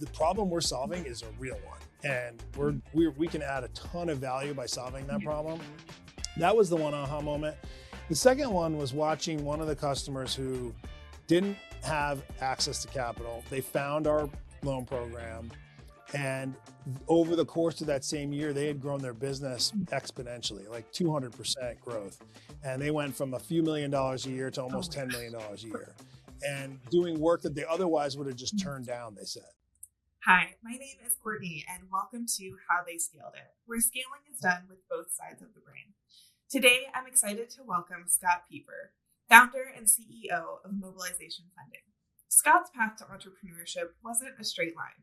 the problem we're solving is a real one, and we can add a ton of value by solving that problem. That was the one aha moment. The second one was watching one of the customers who didn't have access to capital. They found our loan program, and over the course of that same year, they had grown their business exponentially, like 200% growth. And they went from a few $1 million a year to almost $10 million a year, and doing work that they otherwise would have just turned down, they said. Hi, my name is Courtney, and welcome to How They Scaled It, where scaling is done with both sides of the brain. Today, I'm excited to welcome Scott Peper, founder and CEO of Mobilization Funding. Scott's path to entrepreneurship wasn't a straight line.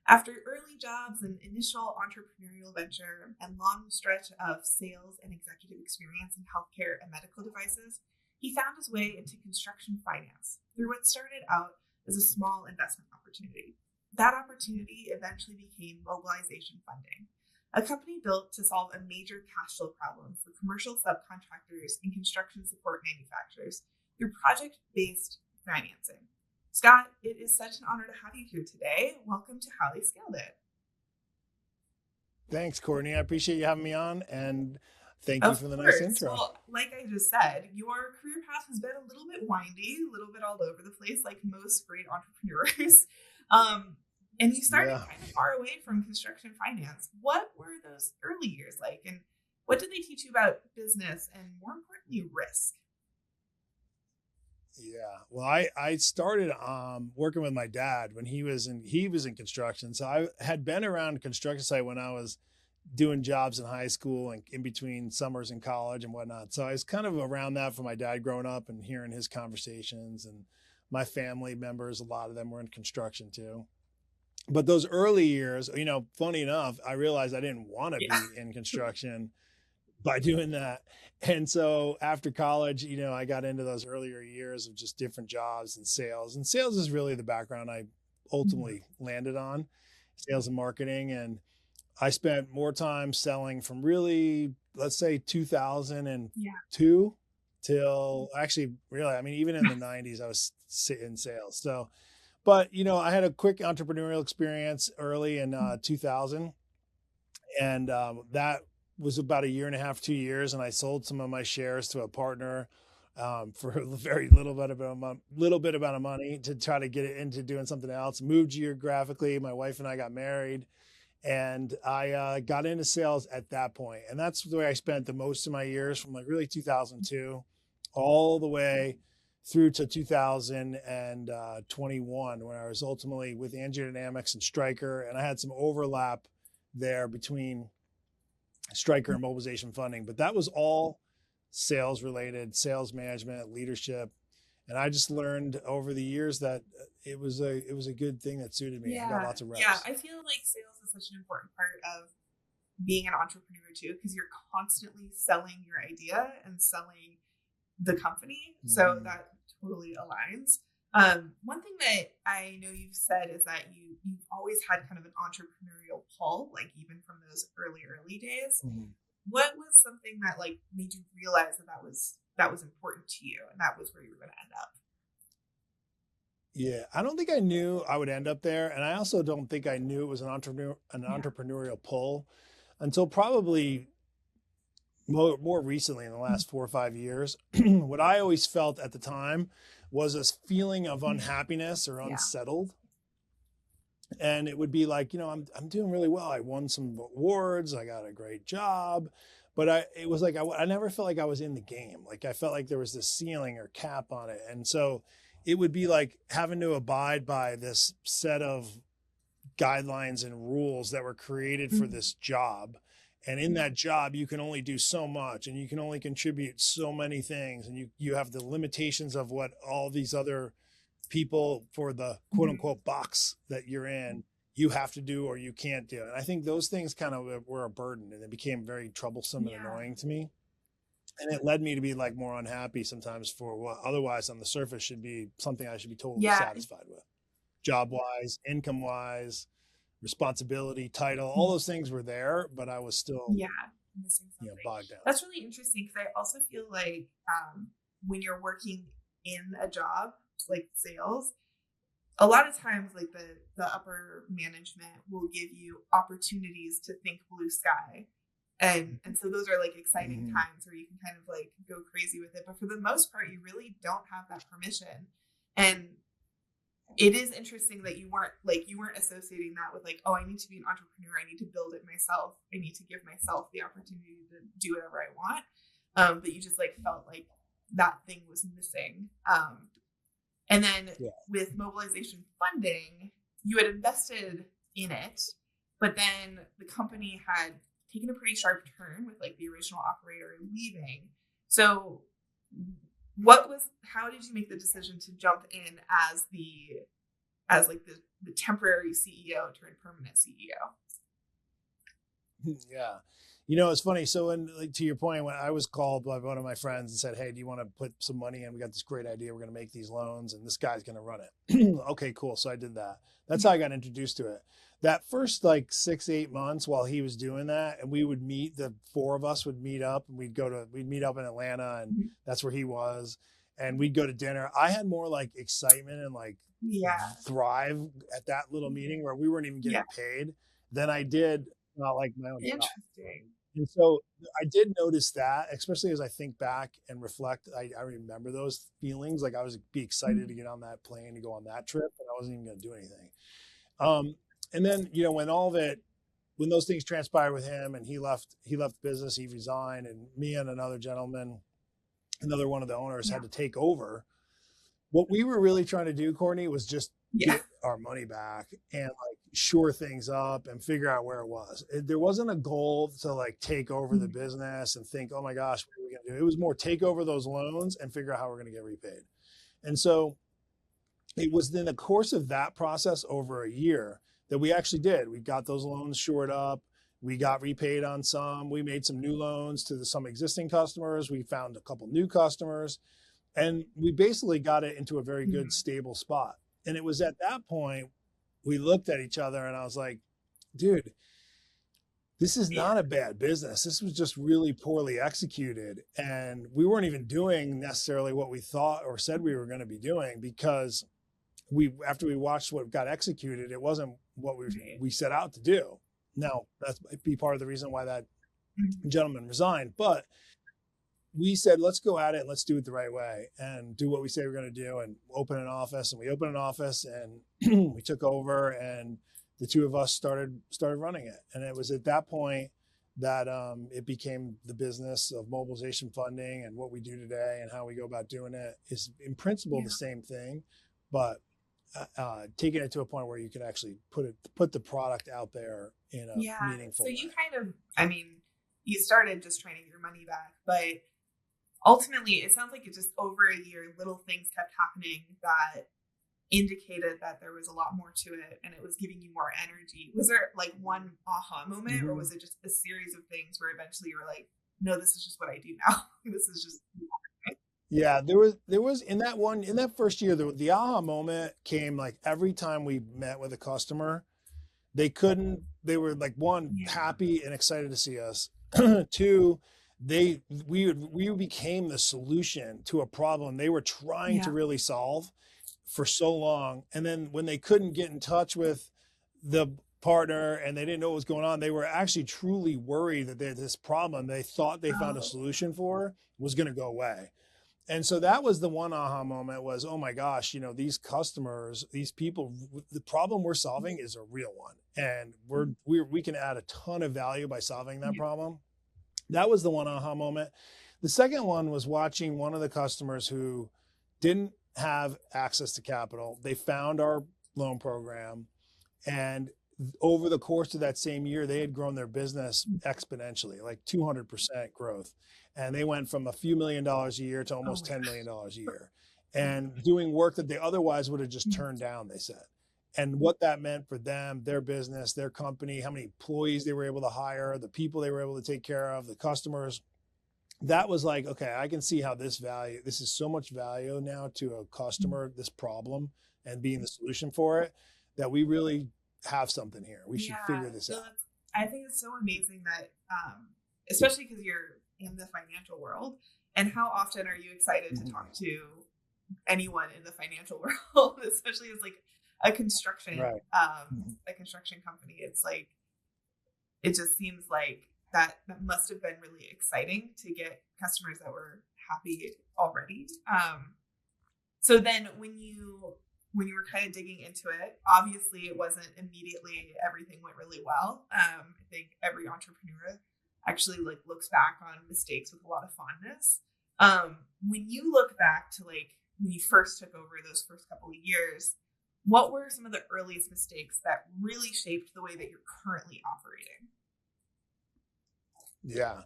After early jobs and initial entrepreneurial venture and long stretch of sales and executive experience in healthcare and medical devices, he found his way into construction finance through what started out as a small investment opportunity. That opportunity eventually became Mobilization Funding, a company built to solve a major cash flow problem for commercial subcontractors and construction support manufacturers through project-based financing. Scott, it is such an honor to have you here today. Welcome to How They Scaled It. Thanks, Courtney. I appreciate you having me on, and thank you for the nice intro. Well, like I just said, your career path has been a little bit windy, a little bit all over the place, like most great entrepreneurs. And you started kind of far away from construction finance. What were those early years like, and what did they teach you about business and, more importantly, risk? Yeah, well, I started working with my dad when he was in construction. So I had been around a construction site when I was doing jobs in high school and in between summers in college and whatnot. So I was kind of around that for my dad growing up and hearing his conversations, and my family members, a lot of them were in construction too. But those early years, funny enough, I realized I didn't want to be in construction by doing that. And so after college, I got into those earlier years of just different jobs and sales. And sales is really the background I ultimately landed on, sales and marketing. And I spent more time selling from really, let's say 2002 till actually, really, even in the 90s, I was in sales. So, but, I had a quick entrepreneurial experience early in 2000. And that was about a year and a half, 2 years. And I sold some of my shares to a partner for a very little bit of money to try to get it into doing something else. Moved geographically. My wife and I got married, and I got into sales at that point. And that's the way I spent the most of my years, from like really 2002 all the way through to 2021, when I was ultimately with AngioDynamics and Stryker. And I had some overlap there between Stryker and Mobilization Funding, but that was all sales related, sales management, leadership. And I just learned over the years that it was a good thing that suited me. I got lots of reps. Yeah, I feel like sales is such an important part of being an entrepreneur too, because you're constantly selling your idea and selling the company. So that totally aligns. One thing that I know you've said is that you've always had kind of an entrepreneurial pull, like even from those early days. What was something that like made you realize that was important to you, and that was where you were going to end up? Yeah, I don't think I knew I would end up there, and I also don't think I knew it was an entrepreneurial pull until probably more recently, in the last 4 or 5 years. What I always felt at the time was this feeling of unhappiness or unsettled. And it would be like, I'm doing really well. I won some awards. I got a great job. But it was like, I never felt like I was in the game. Like I felt like there was this ceiling or cap on it. And so it would be like having to abide by this set of guidelines and rules that were created for this job. And in that job, you can only do so much, and you can only contribute so many things. And you have the limitations of what all these other people for the quote unquote box that you're in, you have to do or you can't do. And I think those things kind of were a burden, and it became very troublesome and annoying to me. And it led me to be like more unhappy sometimes for what otherwise on the surface should be something I should be totally satisfied with. Job wise, income wise, responsibility, title, all those things were there, but I was still missing something. Bogged down. That's really interesting, because I also feel like when you're working in a job like sales, a lot of times like the upper management will give you opportunities to think blue sky. And so those are like exciting Mhm. times where you can kind of like go crazy with it. But for the most part, you really don't have that permission. And it is interesting that you weren't associating that with like, oh, I need to be an entrepreneur. I need to build it myself. I need to give myself the opportunity to do whatever I want. But you just like felt like that thing was missing. And then Yeah. with mobilization funding, you had invested in it, but then the company had taken a pretty sharp turn with like the original operator leaving. So how did you make the decision to jump in as like the temporary CEO turned permanent CEO? Yeah. It's funny. So, when, like, to your point, when I was called by one of my friends and said, "Hey, do you want to put some money in? We got this great idea. We're going to make these loans, and this guy's going to run it." Okay, cool. So I did that. That's how I got introduced to it. That first like 6, 8 months while he was doing that, and we would meet. The four of us would meet up, and we'd meet up in Atlanta, and that's where he was, and we'd go to dinner. I had more like excitement and like Yeah. thrive at that little meeting where we weren't even Yeah. getting paid than I did not like my own job. Interesting. And so I did notice that, especially as I think back and reflect, I remember those feelings. Like I was be excited to get on that plane to go on that trip, but I wasn't even going to do anything. Um, and then, when those things transpired with him and he left business, he resigned, and me and another gentleman, another one of the owners Yeah. had to take over. What we were really trying to do, Courtney, was just Yeah. get our money back and like shore things up and figure out where it was. There wasn't a goal to like take over the business and think, oh my gosh, what are we going to do? It was more take over those loans and figure out how we're going to get repaid. And so it was in the course of that process over a year that we actually did. We got those loans shored up. We got repaid on some. We made some new loans to some existing customers. We found a couple new customers. And we basically got it into a very good, stable spot. And it was at that point we looked at each other and I was like, dude, this is Yeah. not a bad business. This was just really poorly executed. And we weren't even doing necessarily what we thought or said we were going to be doing because after we watched what got executed, it wasn't what we set out to do. Now, that might be part of the reason why that gentleman resigned. But we said, let's go at it and let's do it the right way and do what we say we're going to do and open an office. And we opened an office and we took over and the two of us started running it. And it was at that point that it became the business of mobilization funding, and what we do today and how we go about doing it is in principle the same thing, but taking it to a point where you can actually put the product out there in a meaningful So way. you kind of, I mean, you started just trying to get your money back, but ultimately it sounds like it just over a year, little things kept happening that indicated that there was a lot more to it and it was giving you more energy. Was there like one aha moment, or was it just a series of things where eventually you were like, no, this is just what I do now? This is just. Yeah, there was in that first year, the aha moment came like every time we met with a customer. They were like, one, happy and excited to see us. Two, we became the solution to a problem they were trying to really solve for so long. And then when they couldn't get in touch with the partner and they didn't know what was going on, they were actually truly worried that this problem they thought they found a solution for was going to go away. And so that was the one aha moment was, oh my gosh, these customers, these people, the problem we're solving is a real one. And we can add a ton of value by solving that problem. That was the one aha moment. The second one was watching one of the customers who didn't have access to capital. They found our loan program, and over the course of that same year, they had grown their business exponentially, like 200% growth. And they went from a few $1,000,000 a year to almost $10 million a year, and doing work that they otherwise would have just turned down, they said. And what that meant for them, their business, their company, how many employees they were able to hire, the people they were able to take care of, the customers. That was like, okay, I can see how this is so much value now to a customer, this problem, and being the solution for it, that we really have something here. We should figure this out. I think it's so amazing that, especially because you're in the financial world, and how often are you excited to talk to anyone in the financial world, especially as like a construction Right. Mhm. a construction company, it's like it just seems like that must have been really exciting to get customers that were happy already. So then when you were kind of digging into it, obviously it wasn't immediately everything went really well. I think every entrepreneur actually like looks back on mistakes with a lot of fondness. When you look back to like when you first took over those first couple of years, what were some of the earliest mistakes that really shaped the way that you're currently operating? Yeah.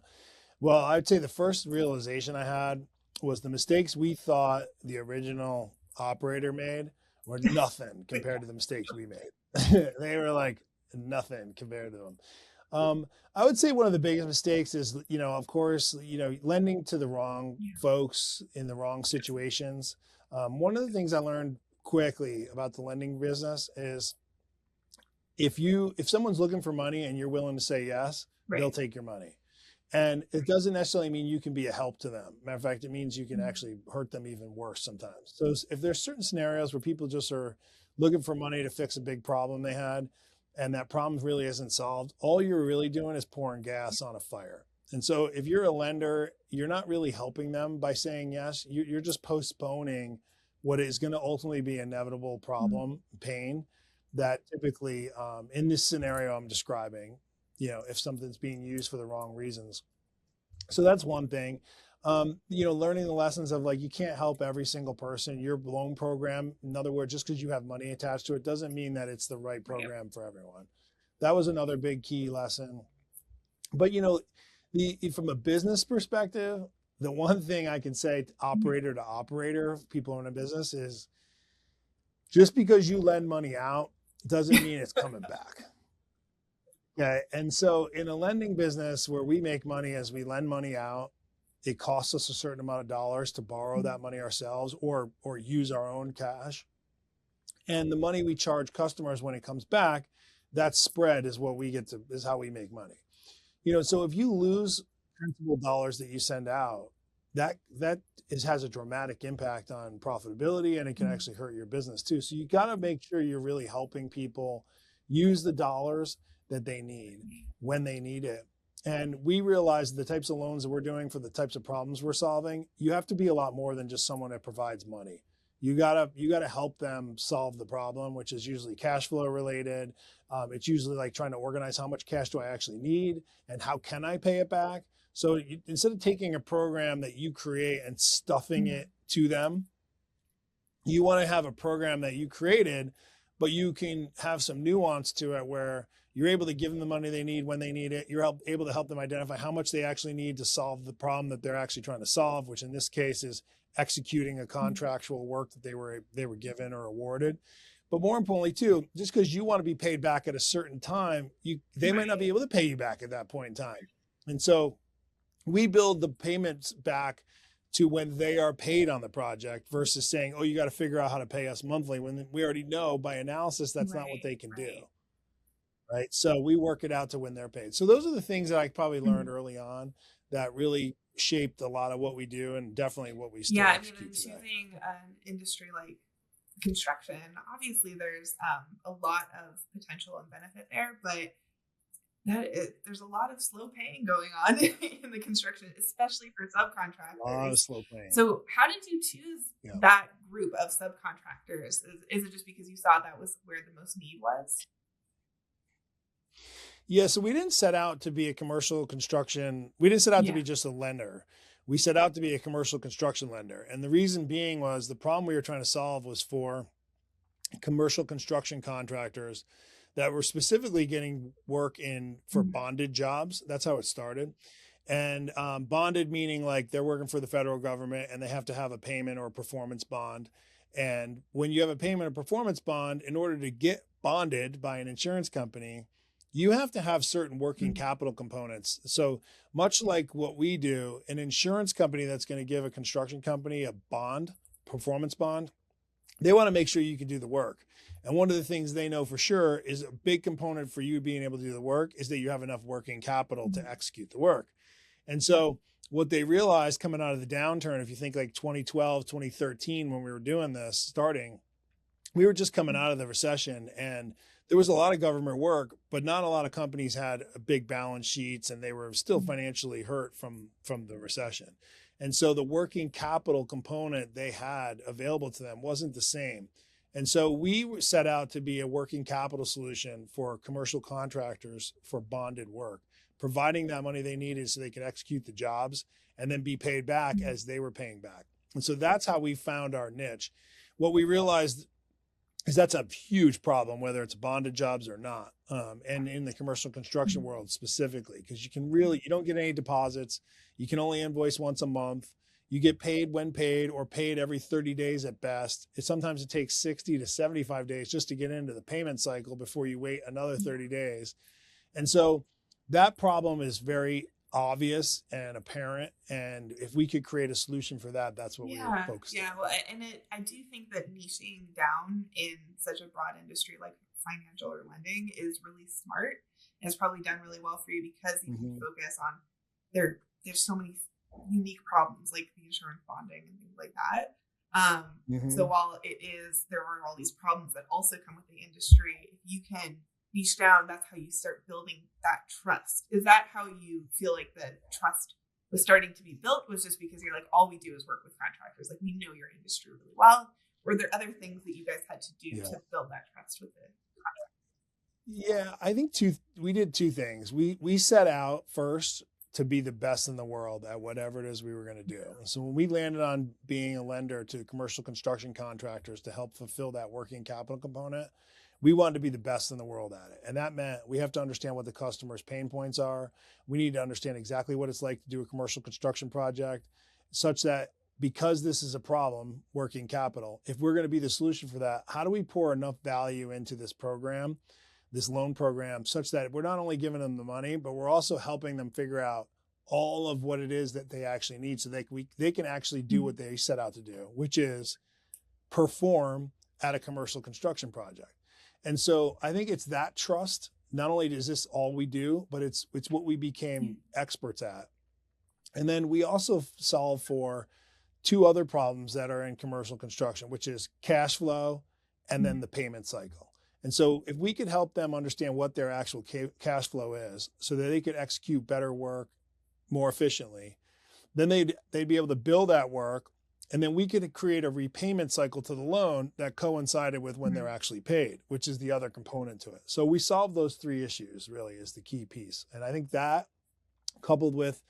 Well, I'd say the first realization I had was the mistakes we thought the original operator made were nothing compared to the mistakes we made. They were like nothing compared to them. I would say one of the biggest mistakes is, of course, lending to the wrong Yeah. folks in the wrong situations. One of the things I learned quickly about the lending business is if someone's looking for money and you're willing to say yes, they'll Right. take your money. And it doesn't necessarily mean you can be a help to them. Matter of fact, it means you can Mhm. actually hurt them even worse sometimes. So if there's certain scenarios where people just are looking for money to fix a big problem they had, and that problem really isn't solved, all you're really doing is pouring gas on a fire. And so if you're a lender, you're not really helping them by saying yes. You're just postponing what is going to ultimately be inevitable Mhm. problem, pain that typically, in this scenario I'm describing, if something's being used for the wrong reasons. So that's one thing. Learning the lessons of like you can't help every single person. Your loan program, in other words, just because you have money attached to it doesn't mean that it's the right Right. program for everyone. That was another big key lesson. But the from a business perspective, the one thing I can say Mhm. to operator, people in a business is just because you lend money out doesn't mean it's coming back. Okay. And so in a lending business where we make money as we lend money out, it costs us a certain amount of dollars to borrow that money ourselves or use our own cash. And the money we charge customers when it comes back, that spread is what we get to is how we make money. So if you lose principal dollars that you send out, that has a dramatic impact on profitability and it can Mhm. actually hurt your business too. So you got to make sure you're really helping people use the dollars that they need when they need it. And we realize the types of loans that we're doing for the types of problems we're solving, you have to be a lot more than just someone that provides money. You gotta help them solve the problem, which is usually cash flow related. It's usually like trying to organize how much cash do I actually need and how can I pay it back. So instead of taking a program that you create and stuffing Mhm. it to them, you want to have a program that you created, but you can have some nuance to it where you're able to give them the money they need when they need it. You're able to help them identify how much they actually need to solve the problem that they're actually trying to solve, which in this case is executing a Mhm. contractual work that they were given or awarded. But more importantly, too, just because you want to be paid back at a certain time, they might not be Right. able to pay you back at that point in time. And so we build the payments back to when they are paid on the project versus saying, oh, you got to figure out how to pay us monthly when we already know by analysis that's not what Right. they can do. Right. Right. So we work it out to when they're paid. So those are the things that I probably learned Mhm. early on that really shaped a lot of what we do and definitely what we Yeah, still I mean, execute in today. choosing an industry like construction, obviously there's a lot of potential and benefit there, but there's a lot of slow paying going on in the construction, especially for A lot of subcontractors. slow paying. So, how did you choose Yeah. that group of subcontractors? Is it just because you saw that was where the most need was? Yeah, so we didn't set out to be a commercial construction. We didn't set out to Yeah. be just a lender. We set out to be a commercial construction lender. And the reason being was the problem we were trying to solve was for commercial construction contractors that were specifically getting work in for Mhm. bonded jobs. That's how it started. And bonded meaning like they're working for the federal government and they have to have a payment or a performance bond. And when you have a payment or performance bond, in order to get bonded by an insurance company, you have to have certain working Mhm. capital components. So much like what we do, an insurance company that's going to give a construction company a bond, performance bond, they want to make sure you can do the work. And one of the things they know for sure is a big component for you being able to do the work is that you have enough working capital to Mhm. execute the work. And so what they realized coming out of the downturn, if you think like 2012, 2013, when we were doing this starting, we were just coming out of the recession, and there was a lot of government work, but not a lot of companies had big balance sheets, and they were still financially hurt from the recession. And so the working capital component they had available to them wasn't the same. And so we set out to be a working capital solution for commercial contractors for bonded work, providing that money they needed so they could execute the jobs and then be paid back as they were paying back. And so that's how we found our niche. What we realized is that's a huge problem, whether it's bonded jobs or not. And in the commercial construction world specifically, because you don't get any deposits. You can only invoice once a month. You get paid when paid, or paid every 30 days at best. Sometimes it takes 60 to 75 days just to get into the payment cycle before you wait another 30 days. And so that problem is very obvious and apparent. And if we could create a solution for that, that's what we were focused on. Yeah. Well, I do think that niching down in such a broad industry like financial or lending is really smart. And it's probably done really well for you because you can focus on there's so many unique problems like the insurance bonding and things like that. So while there are all these problems that also come with the industry, if you can niche down, that's how you start building that trust. Is that how you feel like the trust was starting to be built, was just because you're like, all we do is work with contractors, like we know your industry really well? Were there other things that you guys had to do to build that trust with the contractors? Yeah, I think we did two things. We set out first to be the best in the world at whatever it is we were going to do. And so when we landed on being a lender to commercial construction contractors to help fulfill that working capital component, we wanted to be the best in the world at it. And that meant we have to understand what the customer's pain points are. We need to understand exactly what it's like to do a commercial construction project, such that because this is a problem, working capital, if we're going to be the solution for that, how do we pour enough value into this program, this loan program, such that we're not only giving them the money, but we're also helping them figure out all of what it is that they actually need, so they can actually do what they set out to do, which is perform at a commercial construction project. And so I think it's that trust. Not only is this all we do, but it's what we became experts at. And then we also solve for two other problems that are in commercial construction, which is cash flow and then the payment cycle. And so if we could help them understand what their actual cash flow is so that they could execute better work more efficiently, then they'd be able to bill that work. And then we could create a repayment cycle to the loan that coincided with when they're actually paid, which is the other component to it. So we solved those three issues, really, is the key piece. And I think that, coupled with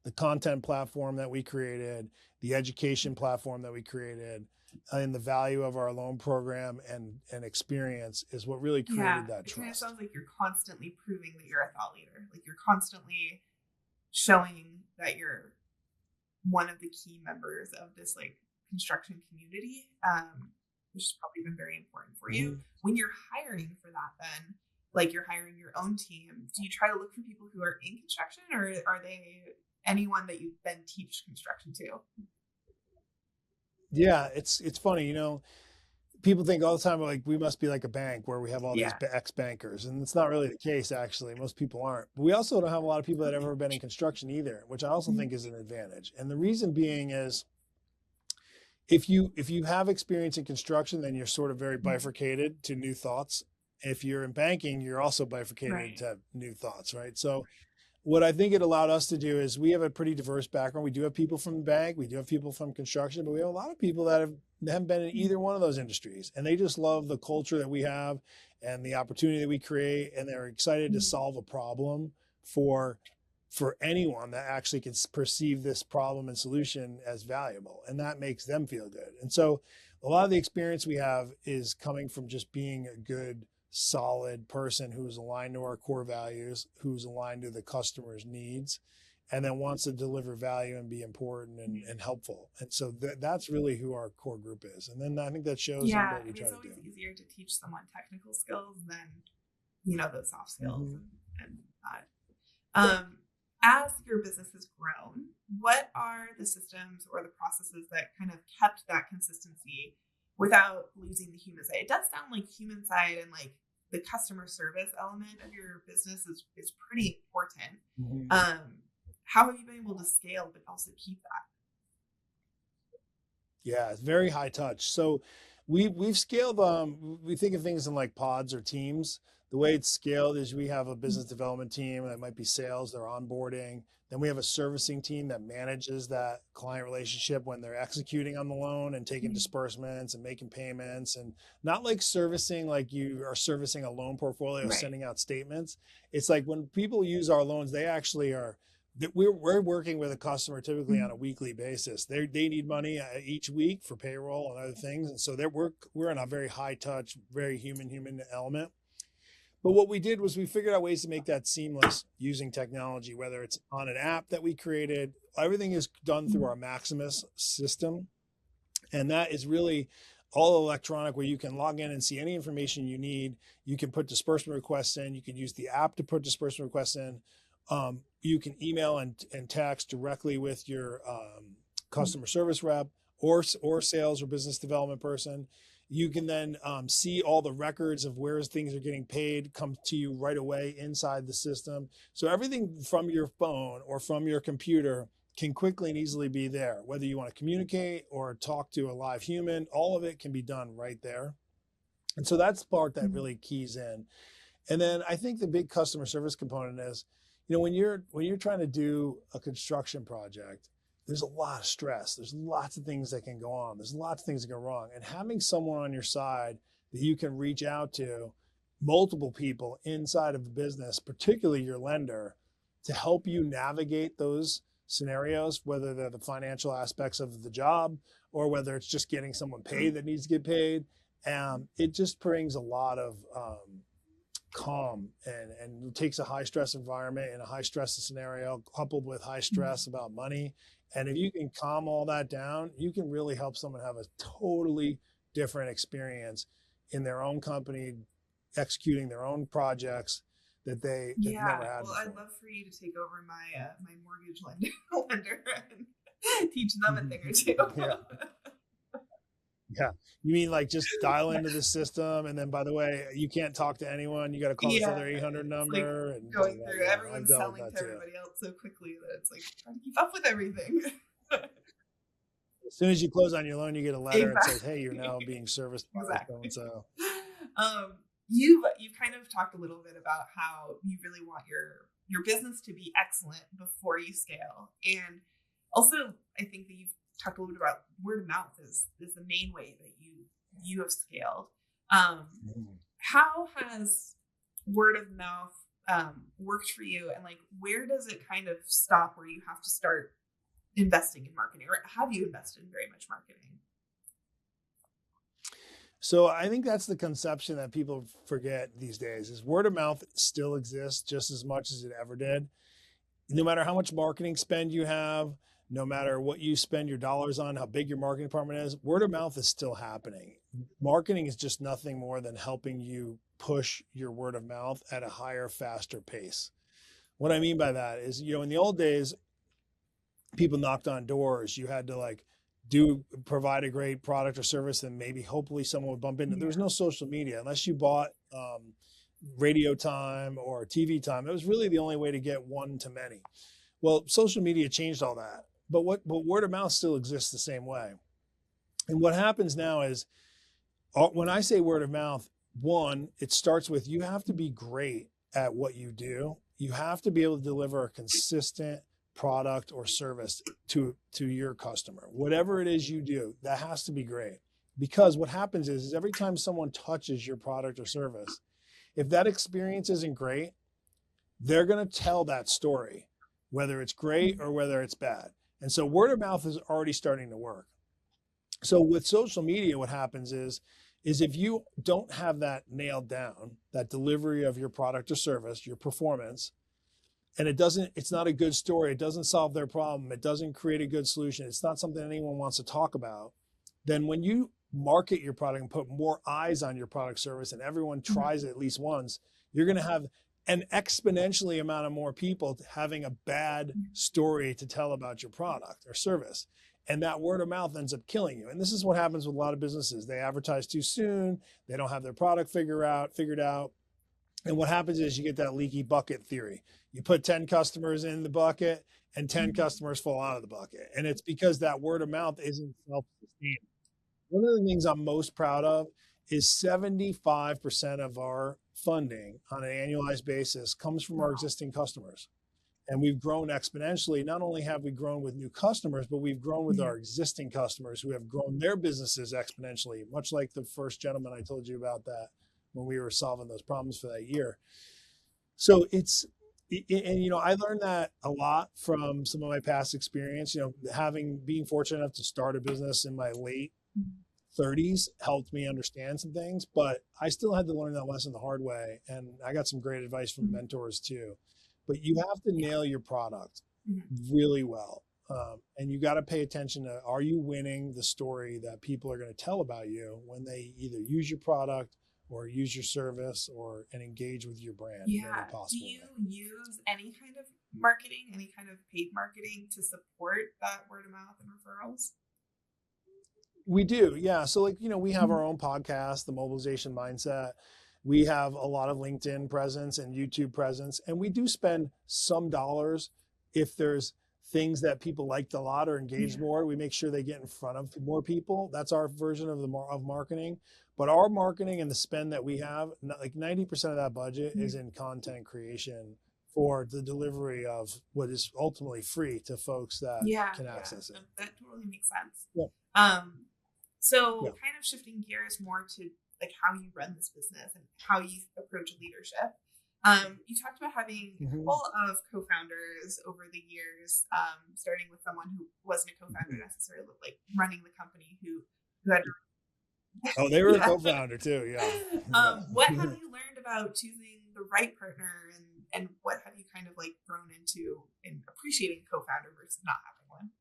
the content platform that we created, the education platform that we created, and the value of our loan program and experience, is what really created that trust. It kind of sounds like you're constantly proving that you're a thought leader. Like you're constantly showing that you're one of the key members of this like construction community, which has probably been very important for you. When you're hiring for that, then like you're hiring your own team, do you try to look for people who are in construction, or are they anyone that you then teach construction to? Yeah, it's funny, people think all the time like we must be like a bank where we have all these ex-bankers, and it's not really the case. Actually, most people aren't. But we also don't have a lot of people that have ever been in construction either, which I also think is an advantage. And the reason being is if you have experience in construction, then you're sort of very bifurcated to new thoughts. If you're in banking, you're also bifurcated to new thoughts, right? So what I think it allowed us to do is we have a pretty diverse background. We do have people from the bank, we do have people from construction, but we have a lot of people that haven't been in either one of those industries. And they just love the culture that we have and the opportunity that we create. And they're excited to solve a problem for anyone that actually can perceive this problem and solution as valuable. And that makes them feel good. And so a lot of the experience we have is coming from just being a good, solid person who's aligned to our core values, who's aligned to the customer's needs, and then wants to deliver value and be important and helpful. And so that's really who our core group is. And then I think that shows in what we try to do. It's always easier to teach someone technical skills than, those soft skills and that. As your business has grown, what are the systems or the processes that kind of kept that consistency without losing the human side? It does sound like human side and like the customer service element of your business is pretty important. How have you been able to scale but also keep that? Yeah, it's very high touch. So We've scaled. We think of things in like pods or teams. The way it's scaled is we have a business development team that might be sales, they're onboarding. Then we have a servicing team that manages that client relationship when they're executing on the loan and taking disbursements and making payments, and not like servicing like you are servicing a loan portfolio, Right. sending out statements. It's like when people use our loans, they actually are that we're working with a customer typically on a weekly basis. They need money each week for payroll and other things, and so we're in a very high touch, very human element. But what we did was we figured out ways to make that seamless using technology, whether it's on an app that we created. Everything is done through our Maximus system, and that is really all electronic, where you can log in and see any information you need. You can put disbursement requests in. You can use the app to put disbursement requests in. You can email and text directly with your customer service rep or sales or business development person. You can then see all the records of where things are getting paid come to you right away inside the system. So everything from your phone or from your computer can quickly and easily be there. Whether you want to communicate or talk to a live human, all of it can be done right there. And so that's the part that really keys in. And then I think the big customer service component is, when you're trying to do a construction project, there's a lot of stress. There's lots of things that can go on. There's lots of things that go wrong. And having someone on your side that you can reach out to, multiple people inside of the business, particularly your lender, to help you navigate those scenarios, whether they're the financial aspects of the job or whether it's just getting someone paid that needs to get paid. It just brings a lot of calm and takes a high stress environment in a high stress scenario coupled with high stress about money. And if you can calm all that down, you can really help someone have a totally different experience in their own company, executing their own projects that they've never had before. I'd love for you to take over my mortgage lender and teach them a thing or two. Yeah. Yeah. You mean like just dial into the system, and then, by the way, you can't talk to anyone. You got to call this other 800 number. Like and going through everyone's selling to everybody else so quickly that it's like trying to keep up with everything. As soon as you close on your loan, you get a letter that says, "Hey, you're now being serviced by so." You've kind of talked a little bit about how you really want your business to be excellent before you scale, and also I think that you've talked a little bit about word of mouth is the main way that you have scaled. How has word of mouth worked for you, and like where does it kind of stop where you have to start investing in marketing, or have you invested in very much marketing? So I think that's the conception that people forget these days, is word of mouth still exists just as much as it ever did. No matter how much marketing spend you have, no matter what you spend your dollars on, how big your marketing department is, word of mouth is still happening. Marketing is just nothing more than helping you push your word of mouth at a higher, faster pace. What I mean by that is, in the old days, people knocked on doors. You had to provide a great product or service, and maybe hopefully someone would bump into. There was no social media unless you bought radio time or TV time. It was really the only way to get one to many. Well, social media changed all that, but word of mouth still exists the same way. And what happens now is, when I say word of mouth, one, it starts with, you have to be great at what you do. You have to be able to deliver a consistent product or service to your customer. Whatever it is you do, that has to be great. Because what happens is every time someone touches your product or service, if that experience isn't great, they're going to tell that story, whether it's great or whether it's bad. And so word of mouth is already starting to work. So with social media, what happens is if you don't have that nailed down, that delivery of your product or service, your performance, and it's not a good story, it doesn't solve their problem, it doesn't create a good solution, it's not something anyone wants to talk about, then when you market your product and put more eyes on your product service and everyone tries it at least once, you're going to have an exponentially amount of more people having a bad story to tell about your product or service. And that word of mouth ends up killing you. And this is what happens with a lot of businesses. They advertise too soon. They don't have their product figured out. And what happens is you get that leaky bucket theory. You put 10 customers in the bucket and 10 customers fall out of the bucket. And it's because that word of mouth isn't self-sustaining. one of the things I'm most proud of is 75% of our funding on an annualized basis comes from our Wow. existing customers. And we've grown exponentially. Not only have we grown with new customers, but we've grown with Yeah. our existing customers who have grown their businesses exponentially, much like the first gentleman I told you about that when we were solving those problems for that year. So and I learned that a lot from some of my past experience. Being fortunate enough to start a business in my late Mhm. 30s helped me understand some things, but I still had to learn that lesson the hard way. And I got some great advice from Mhm. mentors too. But you have to Yeah. nail your product Mhm. really well. And you got to pay attention to, are you winning the story that people are going to tell about you when they either use your product or use your service and engage with your brand in any Yeah. Do possible you way. use any kind of marketing, any kind of paid marketing to support that word of mouth and referrals? We do, yeah. So we have Mhm. our own podcast, The Mobilization Mindset. We have a lot of LinkedIn presence and YouTube presence, and we do spend some dollars if there's things that people liked a lot or engaged Yeah. more. We make sure they get in front of more people. That's our version of marketing. But our marketing and the spend that we have, like 90% of that budget Yeah. is in content creation for the delivery of what is ultimately free to folks that Yeah. can Yeah. access it. No, that totally makes sense. Yeah, Um, yeah. so kind of shifting gears more to like how you run this business and how you approach leadership. You talked about having a Mhm. couple of co-founders over the years, starting with someone who wasn't a co-founder Mhm. necessarily, like running the company who had Oh, they were a yeah. co-founder too. Yeah, yeah. What have you learned about choosing the right partner, and what have you kind of like grown into in appreciating a co-founder versus not having one?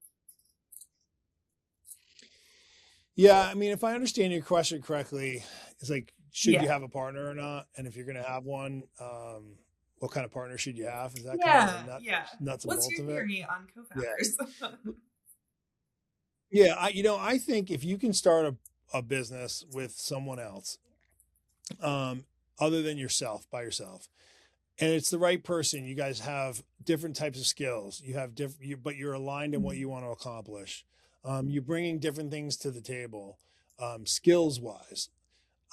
Yeah, I mean, if I understand your question correctly, it's like, should you Yeah. have a partner or not? And if you're going to have one, what kind of partner should you have? Is that kind of the Yeah. Yeah. nuts and What's bolts your of it? theory on Yeah, co-founders? yeah. I think if you can start a business with someone else, um, other than yourself, by yourself, and it's the right person, you guys have different types of skills. You have but you're aligned in what Mhm. you want to accomplish. You're bringing different things to the table, skills wise.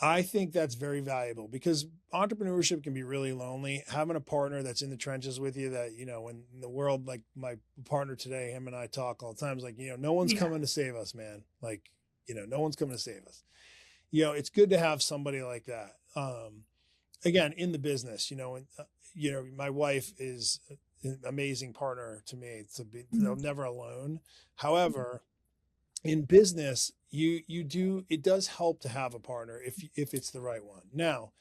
I think that's very valuable because entrepreneurship can be really lonely. Having a partner that's in the trenches with you, that, when in the world, like my partner today, him and I talk all the time, is like, no one's Yeah. coming to save us, man. Like, no one's coming to save us. It's good to have somebody like that. Again, in the business, and, my wife is an amazing partner to me. Mhm. never alone. However, in business, it does help to have a partner if it's the right one. Now,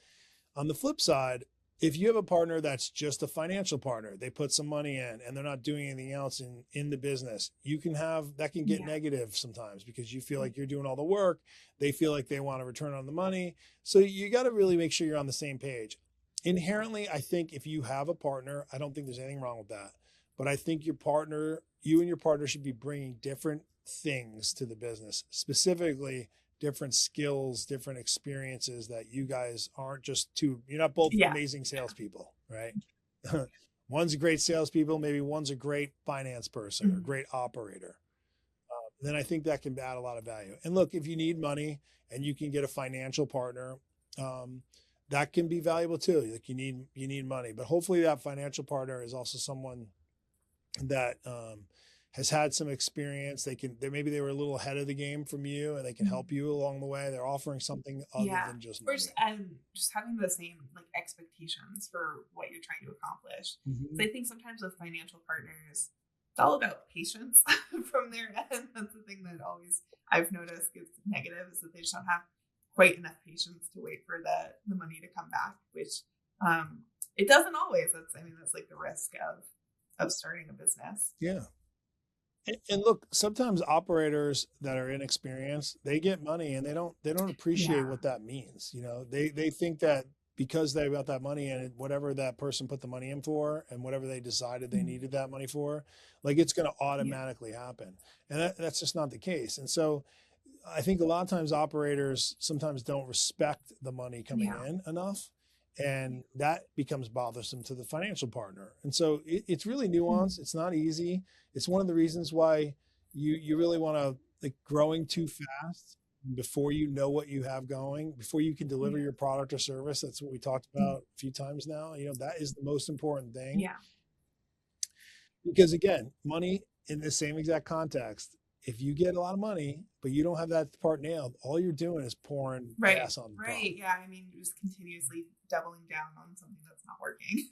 on the flip side, if you have a partner that's just a financial partner, they put some money in and they're not doing anything else in the business, you can have that can get Yeah. negative sometimes because you feel like you're doing all the work. They feel like they want a return on the money. So you got to really make sure you're on the same page. Inherently, I think if you have a partner, I don't think there's anything wrong with that. But I think you and your partner should be bringing different things to the business, specifically different skills, different experiences that you guys aren't just two. You're not both Yeah. amazing Yeah. salespeople, right? One's a great salespeople, maybe one's a great finance person or Mhm. great operator. Then I think that can add a lot of value. And look, if you need money and you can get a financial partner, um, that can be valuable too. Like you need money, but hopefully that financial partner is also someone that has had some experience. Maybe they were a little ahead of the game from you, and they can help Mhm. you along the way. They're offering something other Yeah. than just Or just, money. just having the same like expectations for what you're trying to accomplish. Mm-hmm. So I think sometimes with financial partners, it's all about patience from their end. That's the thing that always I've noticed is negative, is that they just don't have quite enough patience to wait for the money to come back, which it doesn't always. That's like the risk of starting a business. Yeah. And look, sometimes operators that are inexperienced, they get money and they don't appreciate Yeah. what that means. They think that because they got that money and whatever that person put the money in for and whatever they decided they Mhm. needed that money for, like it's going to Yeah. automatically happen. And that's just not the case. And so I think a lot of times operators sometimes don't respect the money coming Yeah. in enough, and that becomes bothersome to the financial partner. And so it's really nuanced. Mhm. It's not easy. It's one of the reasons why you really want to, like, growing too fast. before you know what you have going, before you can deliver Yeah. your product or service. That's what we talked about a few times now. That is the most important thing, Yeah. because again, money in the same exact context, if you get a lot of money, but you don't have that part nailed, all you're doing is pouring Right. gas on the problem. Right. Yeah. I mean, just continuously doubling down on something that's not working.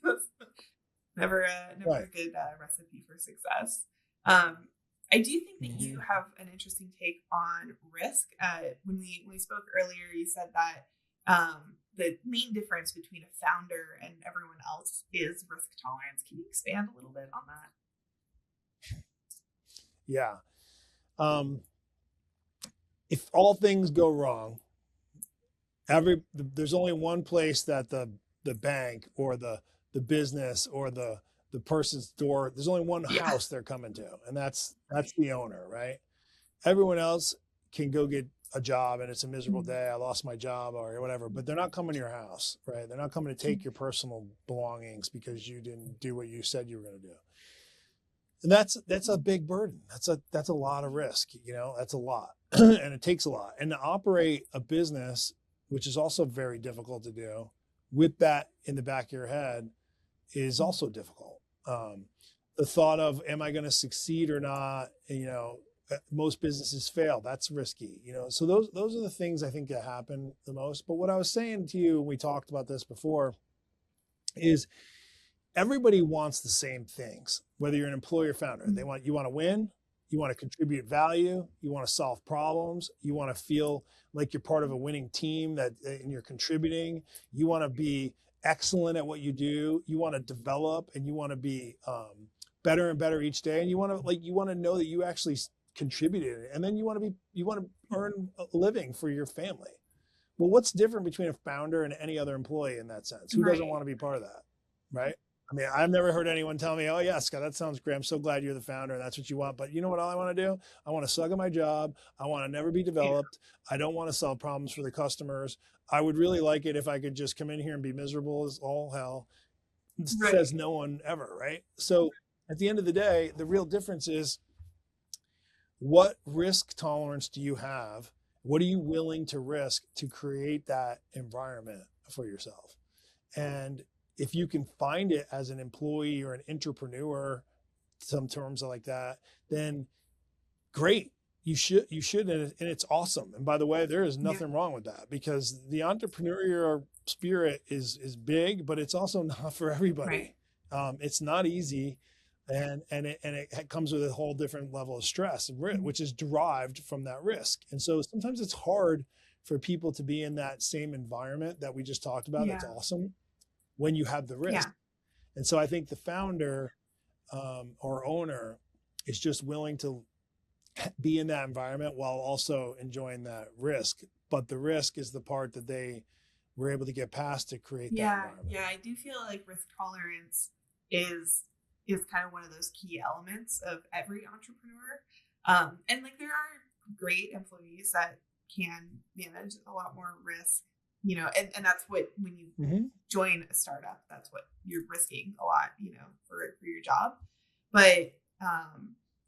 Never Right. a good recipe for success. Um, I do think that you Hmm. have an interesting take on risk. When we spoke earlier, you said that the main difference between a founder and everyone else is risk tolerance. Can you expand a little bit on that? Yeah. Um, if all things go wrong, there's only one place that the bank or the business or the person's door, there's only one Yeah. house they're coming to, and that's the owner, right? Everyone else can go get a job and it's a miserable day. I lost my job or whatever, but they're not coming to your house, right? They're not coming to take your personal belongings because you didn't do what you said you were going to do. And that's a big burden. That's a lot of risk, that's a lot. And it takes a lot. And to operate a business, which is also very difficult to do, with that in the back of your head is also difficult. The thought of, am I going to succeed or not? Most businesses fail. That's risky. So those are the things I think that happen the most. But what I was saying to you, we talked about this before, is everybody wants the same things, whether you're an employee or founder. You want to win, you want to contribute value, you want to solve problems, you want to feel like you're part of a winning team and you're contributing, you want to be excellent at what you do, you want to develop, and you want to be better and better each day, and you want to know that you actually contributed, and then you want to earn a living for your family. Well, what's different between a founder and any other employee in that sense? Who doesn't Right. want to be part of that, right? I mean, I've never heard anyone tell me, "Oh, yeah, Scott, that sounds great. I'm so glad you're the founder and that's what you want." But you know what all I want to do? I want to suck at my job. I want to never be Yeah. developed. I don't want to solve problems for the customers. I would really like it if I could just come in here and be miserable as all hell. Says Right. no one ever, right? So at the end of the day, the real difference is, what risk tolerance do you have? What are you willing to risk to create that environment for yourself? And if you can find it as an employee or an entrepreneur, some terms like that, then great. You should, and it's awesome. And by the way, there is Yeah. nothing wrong with that, because the entrepreneurial spirit is big, but it's also not for Right. everybody. It's not easy, and it comes with a whole different level of stress and risk, which is derived from that risk. And so sometimes it's hard for people to be in that same environment that we just talked about. That's Yeah. awesome when you have the risk. Yeah. And so I think the founder or owner is just willing to be in that environment while also enjoying that risk. But the risk is the part that they were able to get past to create that Yeah, environment. yeah, I do feel like risk tolerance is is kind of one of those key elements of every entrepreneur. And like there are great employees that can manage a lot more risk, and that's what when you Mm-hmm. join a startup, that's what you're risking a lot, for your job. But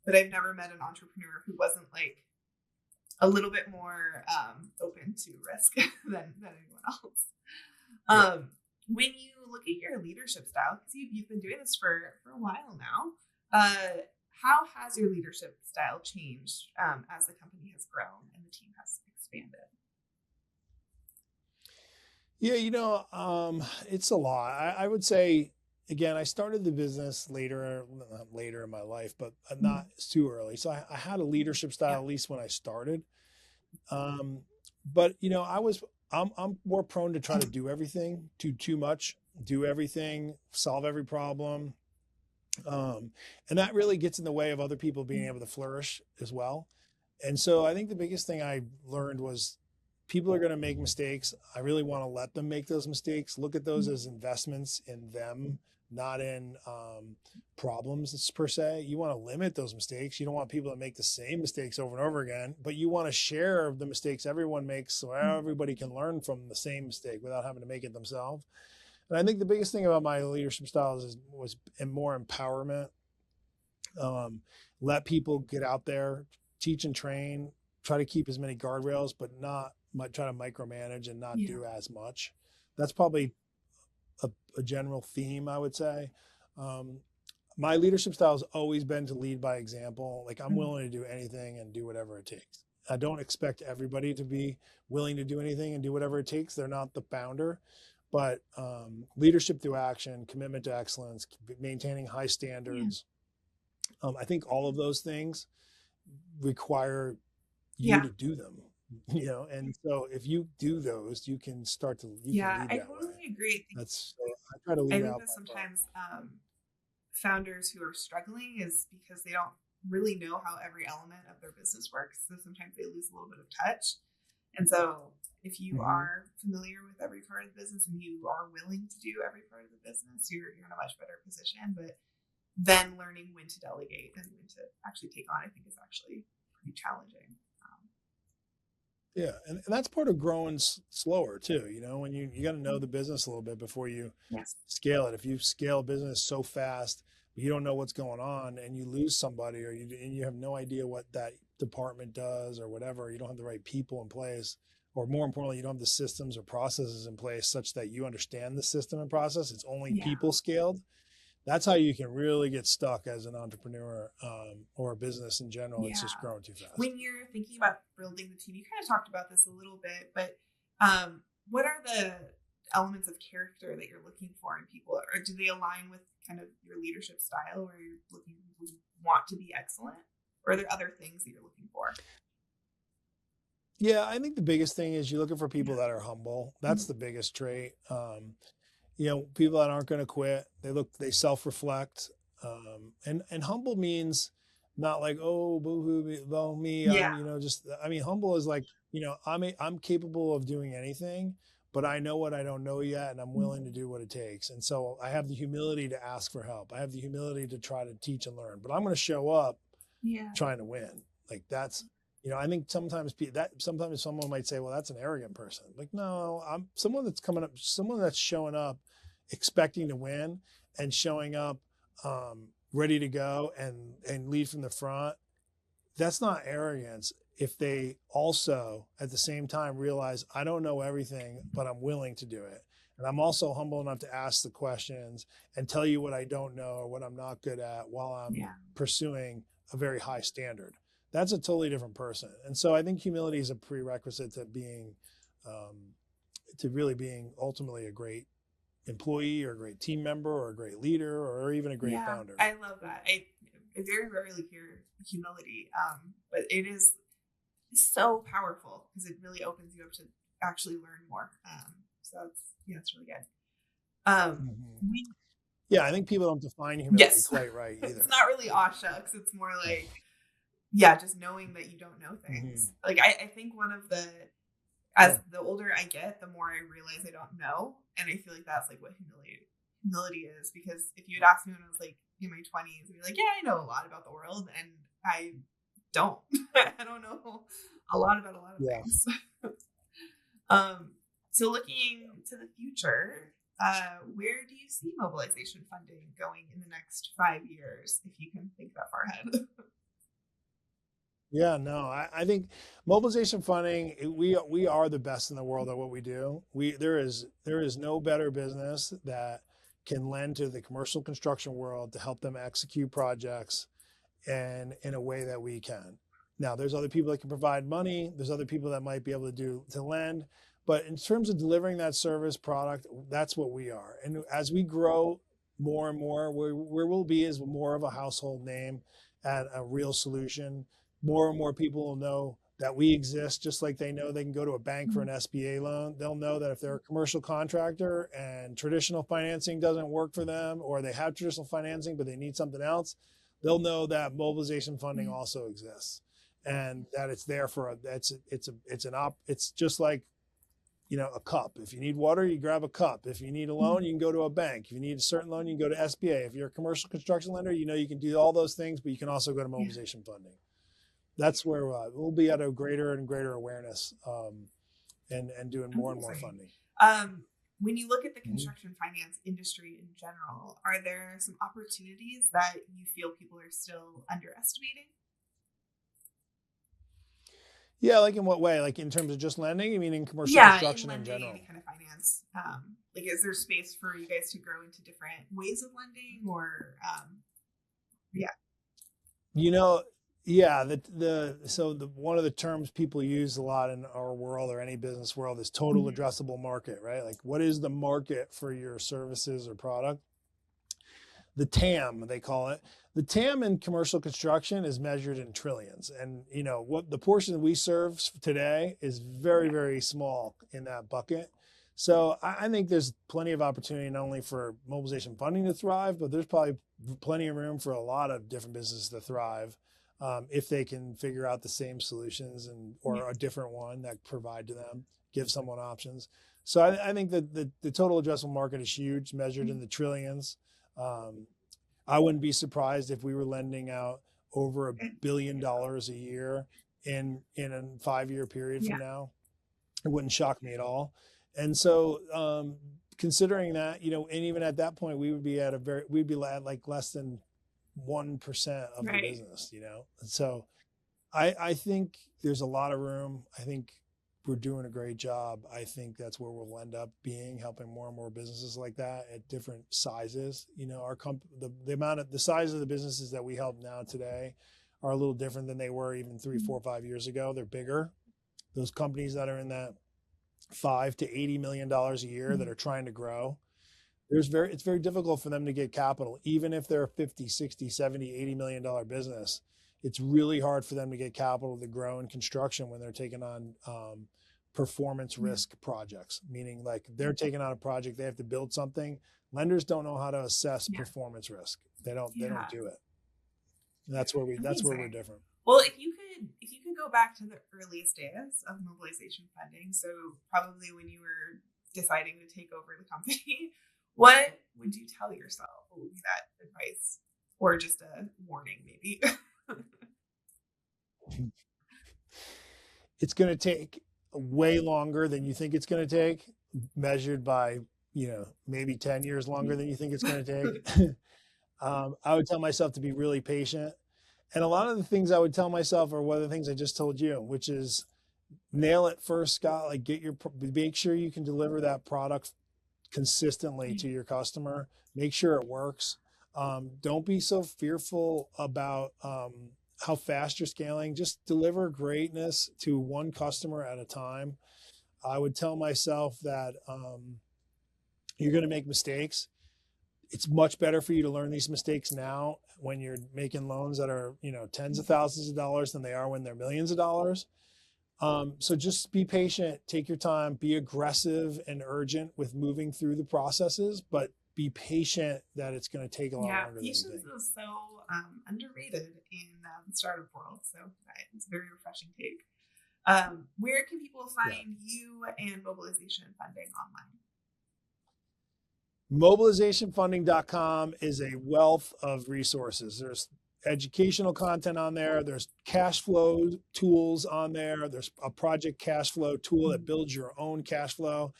but I've never met an entrepreneur who wasn't like a little bit more open to risk than anyone else. Yeah. When you look at your leadership style, because you've been doing this for a while now, how has your leadership style changed as the company has grown and the team has expanded? Yeah, it's a lot. I would say, again, I started the business not later in my life, but not too early. So I had a leadership style, Yeah. at least when I started. Um, but I'm more prone to try to do everything, too much, do everything, solve every problem. And that really gets in the way of other people being able to flourish as well. And so I think the biggest thing I learned was, people are going to make mistakes. I really want to let them make those mistakes. Look at those as investments in them, not in problems per se. You want to limit those mistakes. You don't want people to make the same mistakes over and over again, but you want to share the mistakes everyone makes so everybody can learn from the same mistake without having to make it themselves. And I think the biggest thing about my leadership styles was more empowerment. Let people get out there, teach and train, try to keep as many guardrails, but not try to micromanage and not Yeah. do as much. That's probably a general theme, I would say. My leadership style has always been to lead by example. Like I'm willing to do anything and do whatever it takes. I don't expect everybody to be willing to do anything and do whatever it takes. They're not the founder, but leadership through action, commitment to excellence, maintaining high standards. I think all of those things require you to do them, and so if you do those, you can lead I that totally way. agree. I try to I lead think out that by sometimes founders who are struggling is because they don't really know how every element of their business works. So sometimes they lose a little bit of touch. And so if you are familiar with every part of the business and you are willing to do every part of the business, you're in a much better position. But then learning when to delegate and when to actually take on, I think, is actually pretty challenging. Yeah, and that's part of growing slower too. When you got to know the business a little bit before you scale it. If you scale a business so fast, but you don't know what's going on, and you lose somebody, or you have no idea what that department does, or whatever, you don't have the right people in place, or more importantly, you don't have the systems or processes in place such that you understand the system and process. It's only people scaled. That's how you can really get stuck as an entrepreneur or a business in general. It's just growing too fast. When you're thinking about building the team, you kind of talked about this a little bit, but what are the elements of character that you're looking for in people? Or do they align with kind of your leadership style, where you want to be excellent? Or are there other things that you're looking for? Yeah, I think the biggest thing is you're looking for people that are humble. That's the biggest trait. People that aren't going to quit. They self-reflect. And humble means not like, oh, boo-hoo, well, me, humble is like, I'm capable of doing anything, but I know what I don't know yet, and I'm willing to do what it takes. And so I have the humility to ask for help. I have the humility to try to teach and learn, but I'm going to show up trying to win. Like that's, I think sometimes someone might say, well, that's an arrogant person. Like, no, I'm someone that's showing up expecting to win and showing up ready to go and lead from the front. That's not arrogance. If they also at the same time realize I don't know everything, but I'm willing to do it. And I'm also humble enough to ask the questions and tell you what I don't know or what I'm not good at while I'm pursuing a very high standard. That's a totally different person. And so I think humility is a prerequisite to really being ultimately a great employee or a great team member or a great leader or even a great founder. I love that. I very rarely hear humility, but it is so powerful because it really opens you up to actually learn more. So it's really good. I think people don't define humility quite right either. It's not really aw shucks. It's more like, just knowing that you don't know things. Like I think as the older I get, the more I realize I don't know. And I feel like that's like what humility is, because if you had asked me when I was like in my 20s, I'd be like, I know a lot about the world, and I don't. I don't know a lot about a lot of things. So looking to the future, where do you see mobilization funding going in the next 5 years, if you can think that far ahead? Yeah, no, I think mobilization funding, we are the best in the world at what we do. There is no better business that can lend to the commercial construction world to help them execute projects and in a way that we can. Now, there's other people that can provide money. There's other people that might be able to lend. But in terms of delivering that service product, that's what we are. And as we grow more and more, where we'll be is more of a household name and a real solution. More and more people will know that we exist, just like they know they can go to a bank for an SBA loan. They'll know that if they're a commercial contractor and traditional financing doesn't work for them, or they have traditional financing but they need something else, they'll know that mobilization funding also exists, and that it's there for it's just like a cup. If you need water, you grab a cup. If you need a loan, you can go to a bank. If you need a certain loan, you can go to SBA. If you're a commercial construction lender, you can do all those things, but you can also go to mobilization funding. That's where we'll be at a greater and greater awareness and doing more and more funding. When you look at the construction finance industry in general, are there some opportunities that you feel people are still underestimating? Yeah, like in what way? Like in terms of just lending? You mean in commercial Yeah, in construction in lending, any general? kind of finance. Like, is there space for you guys to grow into different ways of lending, or yeah, You know, yeah, one of the terms people use a lot in our world or any business world is total hmm addressable market, right? Like what is the market for your services or product? The TAM, they call it. The TAM in commercial construction is measured in trillions. And what the portion we serve today is very, yeah, very small in that bucket. So I think there's plenty of opportunity not only for mobilization funding to thrive, but there's probably plenty of room for a lot of different businesses to thrive if they can figure out the same solutions yeah, or a different one that provide to them, give someone options. So I think that the total addressable market is huge, measured in the trillions. Um, I wouldn't be surprised if we were lending out over $1 billion a year in a 5-year period yeah, from now. It wouldn't shock me at all. And so, considering that, and even at that point, we'd be at like less than 1% of the right, business. And so I think there's a lot of room. I think we're doing a great job. I think that's where we'll end up being, helping more and more businesses like that at different sizes. Our the size of the businesses that we help now today are a little different than they were even 3, 4, 5 years ago. They're bigger. Those companies that are in that $5 to $80 million a year that Mhm. are trying to grow, it's very difficult for them to get capital, even if they're a 50, 60, 70, $80 million business. It's really hard for them to get capital to grow in construction when they're taking on performance yeah, risk projects, meaning like they're taking on a project, they have to build something. Lenders don't know how to assess yeah, performance risk. They don't yeah. do it. And that's where we're Amazing. different. Well, if you could go back to the earliest days of mobilization funding, so probably when you were deciding to take over the company, what would you tell yourself? What would be that advice, or just a warning, maybe? It's going to take way longer than you think it's going to take, measured by, maybe 10 years longer than you think it's going to take. I would tell myself to be really patient. And a lot of the things I would tell myself are one of the things I just told you, which is nail it first, Scott. Like make sure you can deliver that product consistently Yeah, to your customer. Make sure it works. Don't be so fearful about how fast you're scaling. Just deliver greatness to one customer at a time. I would tell myself that you're going to make mistakes. It's much better for you to learn these mistakes now when you're making loans that are, tens of thousands of dollars than they are when they're millions of dollars. So just be patient, take your time, be aggressive and urgent with moving through the processes, but be patient that it's going to take a lot yeah. longer than you Patience think. is so underrated in the startup world. So it's a very refreshing take. Where can people Yeah. find you and mobilization funding online? Mobilizationfunding.com is a wealth of resources. There's educational content on there. There's cash flow tools on there. There's a project cash flow tool that Mhm. builds your own cash flow.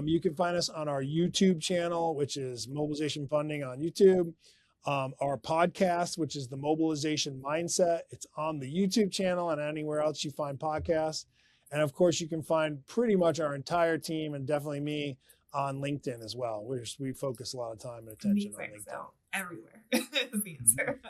You can find us on our YouTube channel, which is Mobilization Funding on YouTube. Our podcast, which is the Mobilization Mindset, it's on the YouTube channel and anywhere else you find podcasts. And of course, you can find pretty much our entire team and definitely me on LinkedIn as well. We focus a lot of time and attention on Amazing. LinkedIn. So everywhere is the Mhm. answer.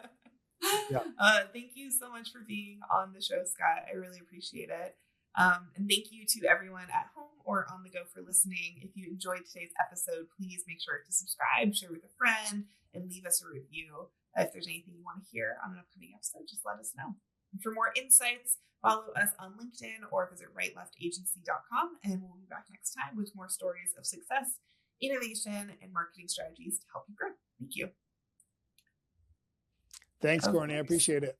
Yeah. Thank you so much for being on the show, Scott. I really appreciate it. And thank you to everyone at home or on the go for listening. If you enjoyed today's episode, please make sure to subscribe, share with a friend, and leave us a review. If there's anything you want to hear on an upcoming episode, just let us know. And for more insights, follow us on LinkedIn or visit rightleftagency.com. And we'll be back next time with more stories of success, innovation, and marketing strategies to help you grow. Thank you. Thanks, Of Courtney. I course. appreciate it.